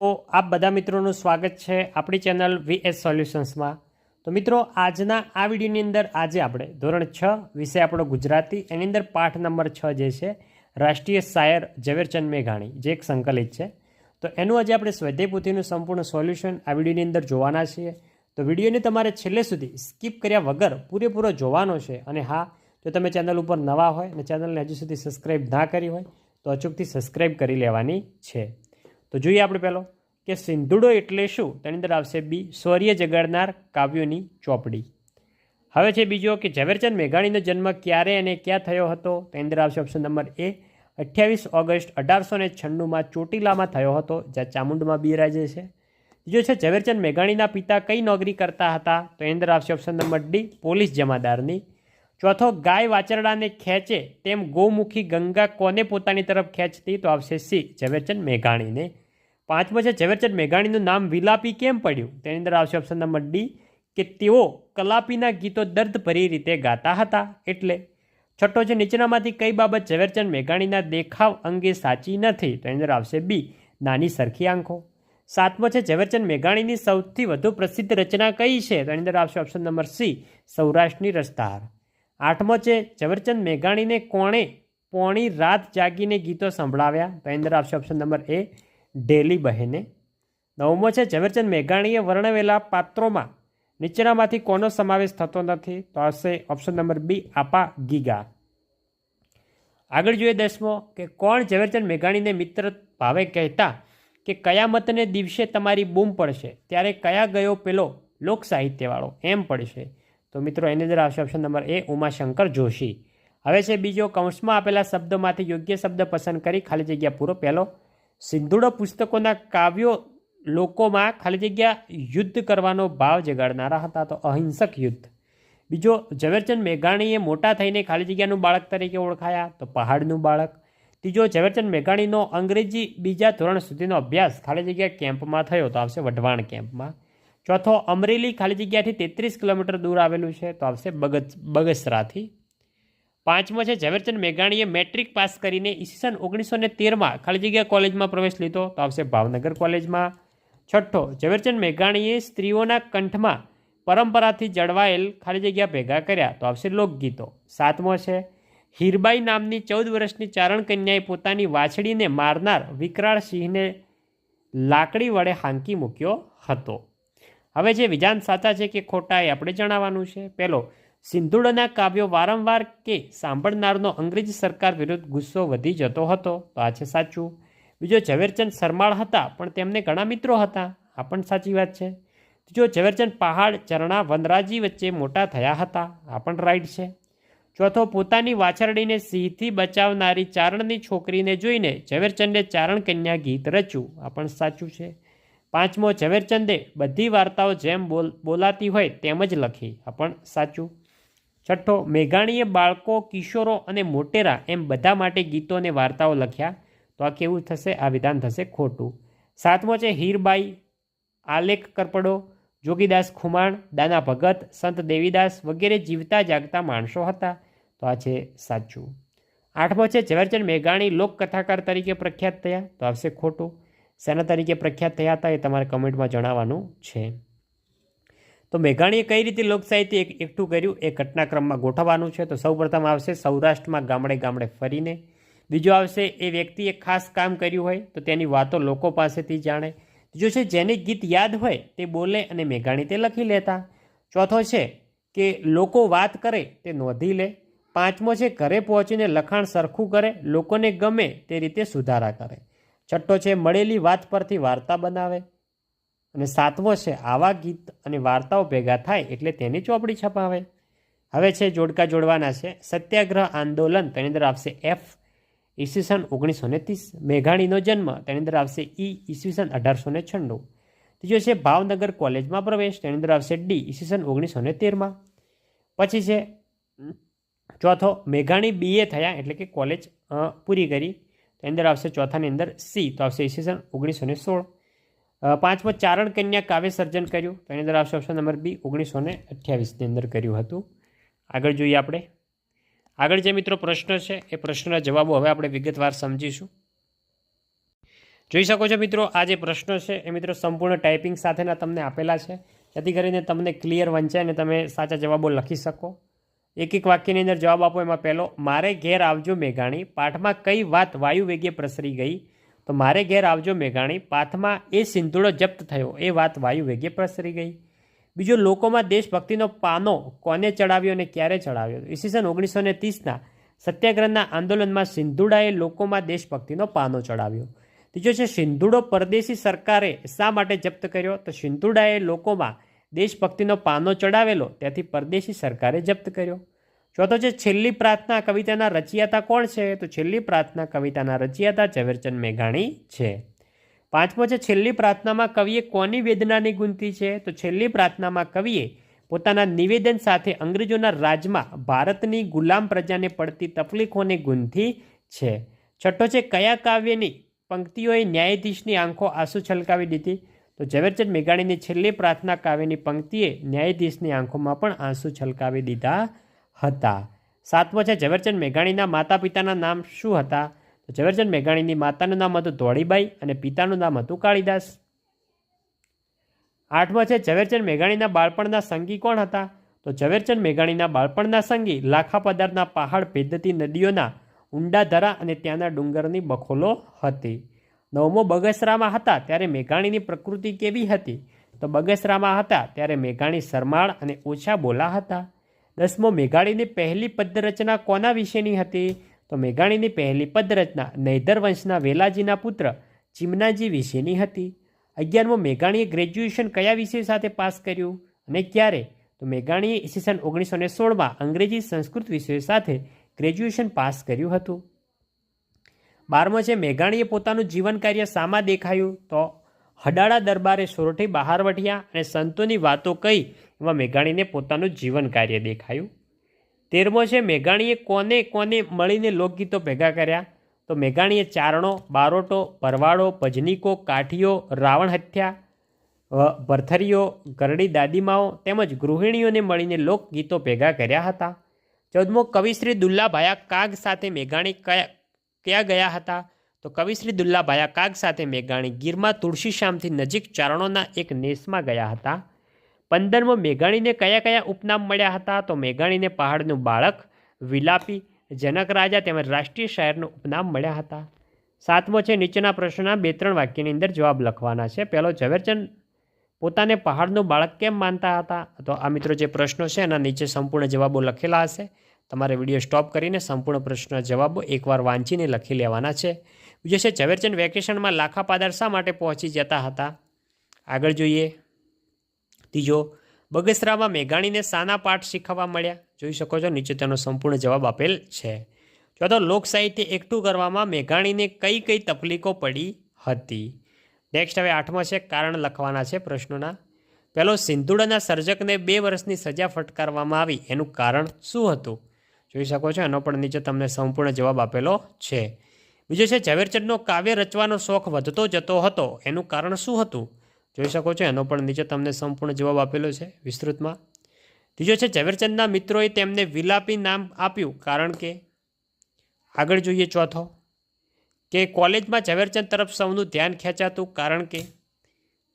તો આપ બધા મિત્રોનું સ્વાગત છે આપણી ચેનલ વીએસ સોલ્યુશન્સમાં। તો મિત્રો આજના આ વિડીયોની અંદર આજે આપણે ધોરણ 6 વિષય આપણો ગુજરાતી એની અંદર પાઠ નંબર 6 જે છે રાષ્ટ્રીય શાયર ઝવેરચંદ મેઘાણી જે એક સંકલિત છે, તો એનું આજે આપણે સ્વાધ્યાય પોથીનું સંપૂર્ણ સોલ્યુશન આ વિડીયોની અંદર જોવાના છીએ। તો વિડીયોને તમારે છેલ્લે સુધી સ્કીપ કર્યા વગર પૂરેપૂરો જોવાનો છે। અને હા, જો તમે ચેનલ ઉપર નવા હોય અને ચેનલને હજુ સુધી સબસ્ક્રાઈબ ના કરી હોય તો અચૂકથી સબસ્ક્રાઈબ કરી લેવાની છે। તો જોઈએ આપણે પહેલો કે સિંધુડો એટલે શું? તેની અંદર આવશે બી, શૌર્ય જગાડનાર કાવ્યોની ચોપડી। હવે છે બીજો કે ઝવેરચંદ મેઘાણીનો જન્મ ક્યારે અને ક્યાં થયો હતો? તેની અંદર આવશે ઓપ્શન નંબર એ 28 ઓગસ્ટ 1896 ચોટીલામાં થયો હતો, જ્યાં ચામુંડમાં બિરાજે છે। બીજો છે ઝવેરચંદ મેઘાણીના પિતા કઈ નોકરી કરતા હતા? તો એની અંદર આવશે ઓપ્શન નંબર ડી, પોલીસ જમાદારની। ચોથો, ગાય વાછરડાને ખેંચે તેમ ગૌમુખી ગંગા કોને પોતાની તરફ ખેંચતી? તો આવશે સી, ઝવેરચંદ મેઘાણીને। પાંચમો છે ઝવેરચંદ મેઘાણીનું નામ વિલાપી કેમ પડ્યું? તેની અંદર આવશે ઓપ્શન નંબર ડી કે તેઓ કલાપીના ગીતો દર્દભરી રીતે ગાતા હતા એટલે। છઠ્ઠો છે નીચેનામાંથી કઈ બાબત ઝવેરચંદ મેઘાણીના દેખાવ અંગે સાચી નથી? તો એની અંદર આવશે બી, નાની સરખી આંખો। સાતમો છે ઝવેરચંદ મેઘાણીની સૌથી વધુ પ્રસિદ્ધ રચના કઈ છે? તો એની અંદર આવશે ઓપ્શન નંબર સી, સૌરાષ્ટ્રની રસધાર। આઠમો છે ઝવેરચંદ મેઘાણીને કોણે પોણી રાત જાગીને ગીતો સંભળાવ્યા? તો એની અંદર આવશે ઓપ્શન નંબર એ, ઢેલી બહેને। નવમો છે ઝવેરચંદ મેઘાણીએ વર્ણવેલા પાત્રોમાં નીચેનામાંથી કોનો સમાવેશ થતો નથી? તો આવશે ઓપ્શન નંબર બી, આપા ગીગા। આગળ જોઈએ દસમો કે કોણ ઝવેરચંદ મેઘાણીને મિત્ર ભાવે કહેતા કે કયામતને દિવસે તમારી બૂમ પડશે ત્યારે કયા ગયો પેલો લોક સાહિત્યવાળો એમ પડશે? તો મિત્રો એની અંદર આવશે ઓપ્શન નંબર એ, ઉમાશંકર જોશી। હવે છે બીજો, કૌંસમાં આપેલા શબ્દોમાંથી યોગ્ય શબ્દ પસંદ કરી ખાલી જગ્યા પૂરો। પહેલો, સિંધુડો પુસ્તકોના કાવ્યો લોકોમાં ખાલી જગ્યા યુદ્ધ કરવાનો ભાવ જગાડનારા હતા, તો અહિંસક યુદ્ધ। બીજો, ઝવેરચંદ મેઘાણીએ મોટા થઈને ખાલી જગ્યાનું બાળક તરીકે ઓળખાયા, તો પહાડનું બાળક। ત્રીજો, ઝવેરચંદ મેઘાણીનો અંગ્રેજી બીજા ધોરણ સુધીનો અભ્યાસ ખાલી જગ્યા કેમ્પમાં થયો, તો આવશે વઢવાણ કેમ્પમાં। ચોથો, અમરેલી ખાલી જગ્યાથી 33 કિલોમીટર દૂર આવેલું છે, તો આવશે બગસરાથી। પાંચમો છે ઝવેરચંદ મેઘાણીએ મેટ્રિક પાસ કરીને ઈસવીસન 1913 ખાલી જગ્યા કોલેજમાં પ્રવેશ લીધો, તો આવશે ભાવનગર કોલેજમાં। છઠ્ઠો, ઝવેરચંદ મેઘાણીએ સ્ત્રીઓના કંઠમાં પરંપરાથી જળવાયેલ ખાલી જગ્યા ભેગા કર્યા, તો આવશે લોકગીતો। સાતમો છે હીરબાઈ નામની 14 વર્ષની ચારણ કન્યાએ પોતાની વાછડીને મારનાર વિકરાળ સિંહને લાકડી વડે હાંકી મૂક્યો હતો। હવે જે વિધાન સાચા છે કે ખોટા એ આપણે જણાવવાનું છે। પહેલો, સિંધુડોના કાવ્યો વારંવાર કે સાંભળનારનો અંગ્રેજી સરકાર વિરુદ્ધ ગુસ્સો વધી જતો હતો, તો આ છે સાચું। બીજો, ઝવેરચંદ શરમાળ હતા પણ તેમને ઘણા મિત્રો હતા, આ પણ સાચી વાત છે। ત્રીજો, ઝવેરચંદ પહાડ, ઝરણા, વનરાજી વચ્ચે મોટા થયા હતા, આ પણ રાઈટ છે। ચોથો, પોતાની વાછરડીને સિંહથી બચાવનારી ચારણની છોકરીને જોઈને ઝવેરચંદે ચારણ કન્યા ગીત રચ્યું, આ પણ સાચું છે। પાંચમો, ઝવેરચંદે બધી વાર્તાઓ જેમ બોલાતી હોય તેમ જ લખી, આ પણ સાચું। છઠ્ઠો, મેઘાણીએ બાળકો, કિશોરો અને મોટેરા એમ બધા માટે ગીતો અને વાર્તાઓ લખ્યા, તો આ કેવું થશે? આ વિધાન થશે ખોટું। સાતમો છે હીરબાઈ, આલેખ કરપડો, જોગીદાસ ખુમાણ, દાના ભગત, સંત દેવીદાસ વગેરે જીવતા જાગતા માણસો હતા, તો આ છે સાચું। આઠમો છે ઝવેરચંદ મેઘાણી લોકકથાકાર તરીકે પ્રખ્યાત થયા, તો આવશે ખોટું। શેના તરીકે પ્રખ્યાત થયા હતા એ તમારે કમેન્ટમાં જણાવવાનું છે। તો મેઘાણીએ કઈ રીતે લોકસાહિત્ય એકઠું કર્યું એ ઘટનાક્રમમાં ગોઠવવાનું છે। તો સૌપ્રથમ આવશે સૌરાષ્ટ્રમાં ગામડે ગામડે ફરીને। બીજો આવશે એ વ્યક્તિએ ખાસ કામ કર્યું હોય તો તેની વાતો લોકો પાસેથી જાણે। ત્રીજો છે જેને ગીત યાદ હોય તે બોલે અને મેઘાણી તે લખી લેતા। ચોથો છે કે લોકો વાત કરે તે નોંધી લે। પાંચમો છે ઘરે પહોંચીને લખાણ સરખું કરે, લોકોને ગમે તે રીતે સુધારા કરે। છઠ્ઠો છે મળેલી વાત પરથી વાર્તા બનાવે। અને સાતમો છે આવા ગીત અને વાર્તાઓ ભેગા થાય એટલે તેની ચોપડી છપાવે। હવે છે જોડકા જોડવાના છે। સત્યાગ્રહ આંદોલન, તેની અંદર આવશે એફ, ઈસવીસન 1930। મેઘાણીનો જન્મ, તેની અંદર આવશે ઈ, ઈસવીસન 1896। ત્રીજો છે ભાવનગર કોલેજમાં પ્રવેશ, તેની અંદર આવશે ડી, ઈસવીસન 1913। પછી છે ચોથો, મેઘાણી BA થયા એટલે કે કોલેજ પૂરી કરી, તેની અંદર આવશે ચોથાની અંદર સી, તો આવશે ઈસવીસન 1916। પાંચમો, ચારણ કન્યા કાવ્ય સર્જન કર્યું, તો એની અંદર આવશે ઓપ્શન નંબર બી, 1928ની અંદર કર્યું હતું। આગળ જોઈએ આપણે। આગળ જે મિત્રો પ્રશ્ન છે એ પ્રશ્નના જવાબો હવે આપણે વિગતવાર સમજીશું। જોઈ શકો છો મિત્રો, આ જે પ્રશ્નો છે એ મિત્રો સંપૂર્ણ ટાઈપિંગ સાથેના તમને આપેલા છે, જેથી કરીને તમને ક્લિયર વંચાય અને તમે સાચા જવાબો લખી શકો. એક એક વાક્યની અંદર જવાબ આપો. એમાં પહેલો, મારે ઘેર આવજો મેઘાણી પાઠમાં કઈ વાત વાયુ વેગે પ્રસરી ગઈ? તો મારે ઘેર આવજો મેઘાણી પાઠમાં એ સિંધુડો જપ્ત થયો એ વાત વાયુ વેગે પ્રસરી ગઈ. બીજો, લોકોમાં દેશભક્તિનો પાનો કોને ચડાવ્યો અને ક્યારે ચડાવ્યો? ઈસવીસન 1930ના સત્યાગ્રહના આંદોલનમાં સિંધુડાએ લોકોમાં દેશભક્તિનો પાનો ચડાવ્યો. ત્રીજો છે, સિંધુડો પરદેશી સરકારે શા માટે જપ્ત કર્યો? તો સિંધુડાએ લોકોમાં દેશભક્તિનો પાનો ચડાવેલો ત્યાંથી પરદેશી સરકારે જપ્ત કર્યો. ચોથો છે, છેલ્લી પ્રાર્થના કવિતાના રચયિતા કોણ છે? તો છેલ્લી પ્રાર્થના કવિતાના રચયિતા ઝવેરચંદ મેઘાણી છે. પાંચમો છે, છેલ્લી પ્રાર્થનામાં કવિએ કોની વેદનાની ગુંથી છે? તો છેલ્લી પ્રાર્થનામાં કવિએ પોતાના નિવેદન સાથે અંગ્રેજોના રાજમાં ભારતની ગુલામ પ્રજાને પડતી તકલીફોને ગુંથી છે. છઠ્ઠો છે, કયા કાવ્યની પંક્તિઓએ ન્યાયાધીશની આંખો આંસુ છલકાવી દીધી? તો ઝવેરચંદ મેઘાણીની છેલ્લી પ્રાર્થના કાવ્યની પંક્તિએ ન્યાયાધીશની આંખોમાં પણ આંસુ છલકાવી દીધા હતા. સાતમો છે, ઝવેરચંદ મેઘાણીના માતા પિતાના નામ શું હતા? તો ઝવેરચંદ મેઘાણીની માતાનું નામ હતું ધોળીબાઈ અને પિતાનું નામ હતું કાળીદાસ. આઠમો છે, ઝવેરચંદ મેઘાણીના બાળપણના સંગી કોણ હતા? તો ઝવેરચંદ મેઘાણીના બાળપણના સંગી લાખા પદારના પહાડ ભેદતી નદીઓના ઊંડા ધરા અને ત્યાંના ડુંગરની બખોલો હતી. નવમો, બગસરામાં હતા ત્યારે મેઘાણીની પ્રકૃતિ કેવી હતી? તો બગસરામાં હતા ત્યારે મેઘાણી શરમાળ અને ઓછા બોલા હતા. દસમો, મેઘાણીની પહેલી પદ્યરચના કોના વિશેની હતી? તો મેઘાણીની પહેલી પદ્યરચના નૈધર વંશના વેલાજીના પુત્ર ચીમનાજી વિશેની હતી. 11મો, મેઘાણીએ ગ્રેજ્યુએશન કયા વિષય સાથે પાસ કર્યું અને ક્યારે? તો મેઘાણીએ ઈસવીસન 1916માં અંગ્રેજી સંસ્કૃત વિષય સાથે ગ્રેજ્યુએશન પાસ કર્યું હતું. 12મો છે, મેઘાણીએ પોતાનું જીવન કાર્ય શામાં દેખાયું? તો હડાળા દરબારે સોરઠી બહારવટિયા અને સંતોની વાતો કહી એમાં મેઘાણીને પોતાનું જીવન કાર્ય દેખાયું. 13મો છે, મેઘાણીએ કોને કોને મળીને લોકગીતો ભેગા કર્યા? તો મેઘાણીએ ચારણો, બારોટો, ભરવાડો, ભજનીકો, કાઠીઓ, રાવણ હત્યા, ભરથરીઓ, ગરડી દાદીમાઓ તેમજ ગૃહિણીઓને મળીને લોકગીતો ભેગા કર્યા હતા. 14મો, કવિશ્રી દુલ્લાભાયા કાગ સાથે મેઘાણી ક્યાં ગયા હતા? તો કવિશ્રી દુલ્લાભાયા કાગ સાથે મેઘાણી ગીરમાં તુલસીશ્યામથી નજીક ચારણોના એક નેસમાં ગયા હતા. 15મો, મેઘાણીને કયા કયા ઉપનામ મળ્યા હતા? તો મેઘાણીને પહાડનું બાળક, વિલાપી, જનક રાજા તેમજ રાષ્ટ્રીય શાયરનું ઉપનામ મળ્યા હતા. 7મો છે, નીચેના પ્રશ્નના 2-3 વાક્યની અંદર જવાબ લખવાના છે. પહેલો, ઝવેરચંદ પોતાને પહાડનું બાળક કેમ માનતા હતા? તો આ મિત્રો જે પ્રશ્નો છે એના નીચે સંપૂર્ણ જવાબો લખેલા હશે. તમારે વિડીયો સ્ટોપ કરીને સંપૂર્ણ પ્રશ્નના જવાબો એકવાર વાંચીને લખી લેવાના છે. બીજો છે, ઝવેરચંદ વેકેશનમાં લાખા પાદર શા માટે પહોંચી જતા હતા? આગળ જોઈએ. ત્રીજો, બગસરામાં મેઘાણીને શાના પાઠ શીખવવા મળ્યા? જોઈ શકો છો નીચે તેનો સંપૂર્ણ જવાબ આપેલ છે. ચોથો, લોક સાહિત્ય એકઠું કરવામાં મેઘાણીને કઈ કઈ તકલીફો પડી હતી? નેક્સ્ટ હવે 8મો છે, કારણ લખવાના છે પ્રશ્નોના. પહેલો, સિંધુડાના સર્જકને 2 વર્ષની સજા ફટકારવામાં આવી એનું કારણ શું હતું? જોઈ શકો છો એનો પણ નીચે તમને સંપૂર્ણ જવાબ આપેલો છે. બીજો છે, ઝવેરચંદનો કાવ્ય રચવાનો શોખ વધતો જતો હતો એનું કારણ શું હતું? જોઈ શકો છો એનો પણ નીચે તમને સંપૂર્ણ જવાબ આપેલો છે વિસ્તૃતમાં. ત્રીજો છે, ઝવેરચંદના મિત્રોએ તેમને વિલાપી નામ આપ્યું કારણ કે? આગળ જોઈએ. ચોથો, કે કોલેજમાં ઝવેરચંદ તરફ સૌનું ધ્યાન ખેંચાતું કારણ કે?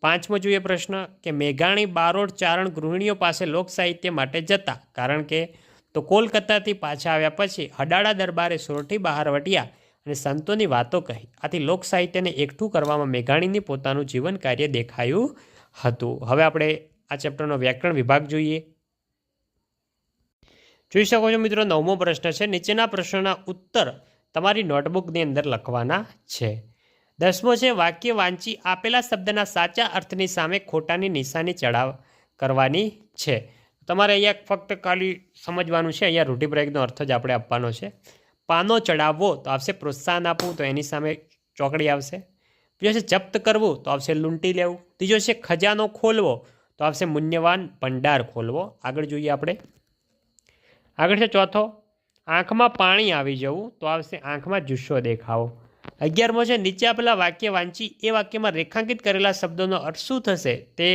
5મો જોઈએ પ્રશ્ન, કે મેઘાણી, બારોટ, ચારણ, ગૃહિણીઓ પાસે લોક સાહિત્ય માટે જતા કારણ કે? તો કોલકાતાથી પાછા આવ્યા પછી હડાળા દરબારે સોરઠી બહારવટિયા અને સંતોની વાતો કહી. આથી લોક સાહિત્યને એકઠું કરવામાં મેઘાણીની પોતાનું જીવન કાર્ય દેખાયું હતું. હવે આપણે આ ચેપ્ટરનો વ્યાકરણ વિભાગ જોઈએ. જોઈ શકો છો મિત્રો, 9મો પ્રશ્ન છે, નીચેના પ્રશ્નના ઉત્તર તમારી નોટબુકની અંદર લખવાના છે. 10મો છે, વાક્ય વાંચી આપેલા શબ્દના સાચા અર્થની સામે ખોટાની નિશાની ચડાવ કરવાની છે. તમારે અહીંયા ફક્ત ખાલી સમજવાનું છે, અહીંયા રૂઢિપ્રયોગનો અર્થ જ આપણે આપવાનો છે. પાનો ચડાવવો તો આવશે પ્રોત્સાહન આપવું, તો એની સામે ચોકડી આવશે. બીજો છે જપ્ત કરવું તો આવશે લૂંટી લેવું. ત્રીજો છે ખજાનો ખોલવો તો આવશે મૂલ્યવાન ભંડાર ખોલવો. આગળ જોઈએ આપણે. આગળ છે ચોથો, આંખમાં પાણી આવી જવું તો આવશે આંખમાં જુસ્સો દેખાવો. 11મો છે નીચે આપેલા વાક્ય વાંચી એ વાક્યમાં રેખાંકિત કરેલા શબ્દોનો અર્થ શું થશે તે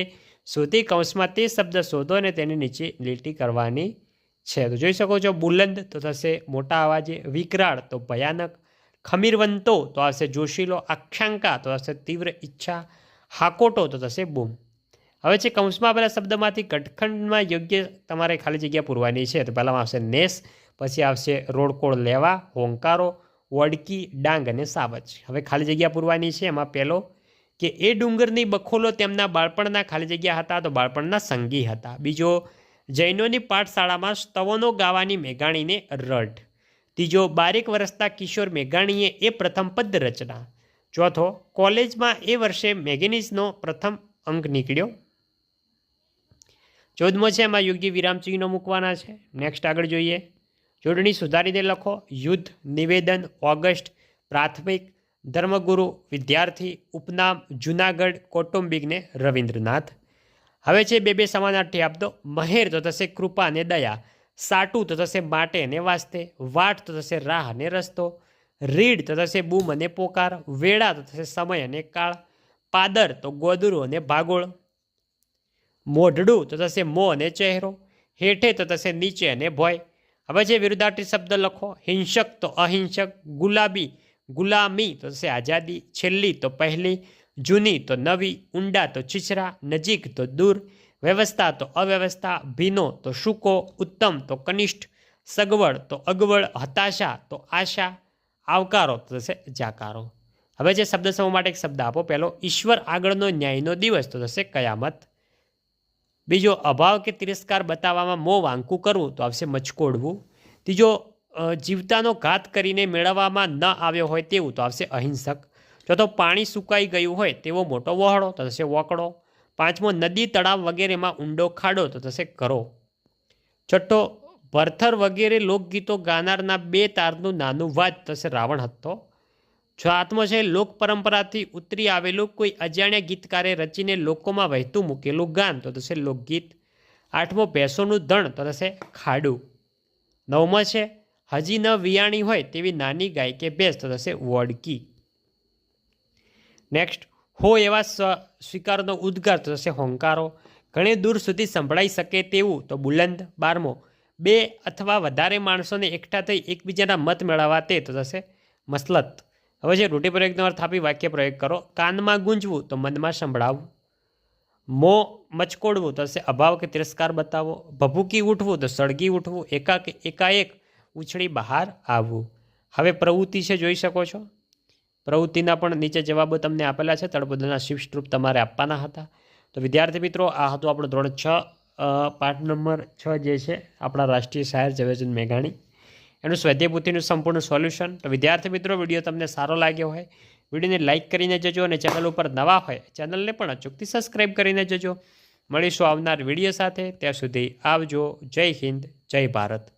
શોધી કૌંસમાં તે શબ્દ શોધો અને તેની નીચે લીટી કરવાની છે. તો જોઈ શકો છો, બુલંદ તો થશે મોટા અવાજે, વિકરાળ તો ભયાનક, ખમીરવંતો તો આવશે જોશીલો, આખ્યાંકા તો આવશે તીવ્ર ઈચ્છા, હાકોટો તો થશે બૂમ. હવે છે કૌંસમાં આપેલા શબ્દમાંથી ઘટખંડમાં યોગ્ય તમારે ખાલી જગ્યા પૂરવાની છે. તો પહેલામાં આવશે નેસ, પછી આવશે રોડકોળ લેવા, હોંકારો, વડકી, ડાંગ અને સાવજ. હવે ખાલી જગ્યા પૂરવાની છે. એમાં પહેલો કે એ ડુંગરની બખોલો તેમના બાળપણના ખાલી જગ્યા હતા, તો બાળપણના સંગી હતા. બીજો, જૈનોની પાઠશાળામાં સ્તવનો ગાવાની મેઘાણીને રઢ. ત્રીજો, 12 વર્ષના કિશોર મેઘાણીએ એ પ્રથમ પદ રચના. ચોથો, કોલેજમાં એ વર્ષે મેગેનીઝનો પ્રથમ અંક નીકળ્યો. 14મો છે એમાં યોગ્ય વિરામચિહ્નો મૂકવાના છે. નેક્સ્ટ આગળ જોઈએ. જોડણી સુધારીને લખો. યુદ્ધ, નિવેદન, ઓગસ્ટ, પ્રાથમિક, ધર્મગુરુ, વિદ્યાર્થી, ઉપનામ, જૂનાગઢ, કૌટુંબિક ને રવિન્દ્રનાથ. હવે છે બે સમાનાર્થી આપતો. મહેર તો થશે કૃપા અને દયા, સાટું તો થશે માટે અને વાસ્તે, વાટ તો થશે રાહ અને રસ્તો, રીડ તો થશે બૂમ અને પોકાર, વેળા તો થશે સમય અને કાળ, પાદર તો ગોદરું અને ભાગોળ, મોઢડું તો થશે મોં અને ચહેરો, હેઠે તો થશે નીચે અને ભોય. હવે જે વિરુદ્ધાર્થી શબ્દ લખો. હિંસક તો અહિંસક, ગુલાબી ગુલામી તો થશે આઝાદી, છેલ્લી તો પહેલી, જૂની તો નવી, ઊંડા તો છીછરા, નજીક તો દૂર, વ્યવસ્થા તો અવ્યવસ્થા, ભીનો તો સૂકો, ઉત્તમ તો કનિષ્ઠ, સગવડ તો અગવડ, હતાશા તો આશા, આવકારો તો થશે જાકારો. હવે જે શબ્દ સમૂહ માટે એક શબ્દ આપો. પહેલો, ઈશ્વર આગળનો ન્યાયનો દિવસ તો થશે કયામત. બીજો, અભાવ કે તિરસ્કાર બતાવવામાં મોં વાંકું કરવું તો આવશે મચકોડવું. ત્રીજો, જીવતાનો ઘાત કરીને મેળવવામાં ન આવ્યો હોય તેવું તો આવશે અહિંસક. ચોથો, પાણી સુકાઈ ગયું હોય તેવો મોટો વહોળો તો થશે વોકડો. પાંચમો, નદી તળાવ વગેરેમાં ઊંડો ખાડો તો થશે કરો. છઠ્ઠો, ભરથર વગેરે લોકગીતો ગાનારના 2 તારનું નાનું વાદ થશે રાવણ હતો. સાતમો છે, લોક પરંપરાથી ઉતરી આવેલું કોઈ અજાણ્યા ગીતકારે રચીને લોકોમાં વહેતું મૂકેલું ગાન તો થશે લોકગીત. આઠમો, ભેંસોનું ધણ તો થશે ખાડું. નવમો છે, હજી ન વિયાણી હોય તેવી નાની ગાય કે ભેંસ તો થશે વોડકી. નેક્સ્ટ, હો એવા સ્વીકારનો ઉદ્ગાર તો થશે હોંકારો. ઘણી દૂર સુધી સંભળાઈ શકે તેવું તો બુલંદ. 12મો, 2 અથવા વધારે માણસોને એકઠા થઈ એકબીજાના મત મેળવવા તે તો થશે મસલત. હવે જે રૂઢિપ્રયોગનો અર્થ આપી વાક્ય પ્રયોગ કરો. કાનમાં ગુંજવું તો મનમાં સંભળાવવું. મોં મચકોડવું તો થશે અભાવ કે તિરસ્કાર બતાવો. ભભૂકી ઉઠવું તો સળગી ઉઠવું. એકાએક ઉછળી બહાર આવવું. હવે પ્રવૃત્તિ છે, જોઈ શકો છો. પ્રવૃત્તિના પણ નીચે જવાબો તમને આપેલા છે. તળપદાના શિફ્ટરૂપ તમારે આપવાના હતા. તો વિદ્યાર્થી મિત્રો, આ હતું આપણું ધોરણ 6 પાઠ નંબર 6 જે છે આપણા રાષ્ટ્રીય શાયર ઝવેરચંદ મેઘાણી, એનું સ્વાધ્યાયપોથીનું સંપૂર્ણ સોલ્યુશન. તો વિદ્યાર્થી મિત્રો, વિડીયો તમને સારો લાગ્યો હોય, વિડીયોને લાઇક કરીને જજો અને ચેનલ ઉપર નવા હોય ચેનલને પણ અચૂકથી સબસ્ક્રાઈબ કરીને જજો. મળીશું આવનાર વિડીયો સાથે. ત્યાં સુધી આવજો. જય હિન્દ, જય ભારત.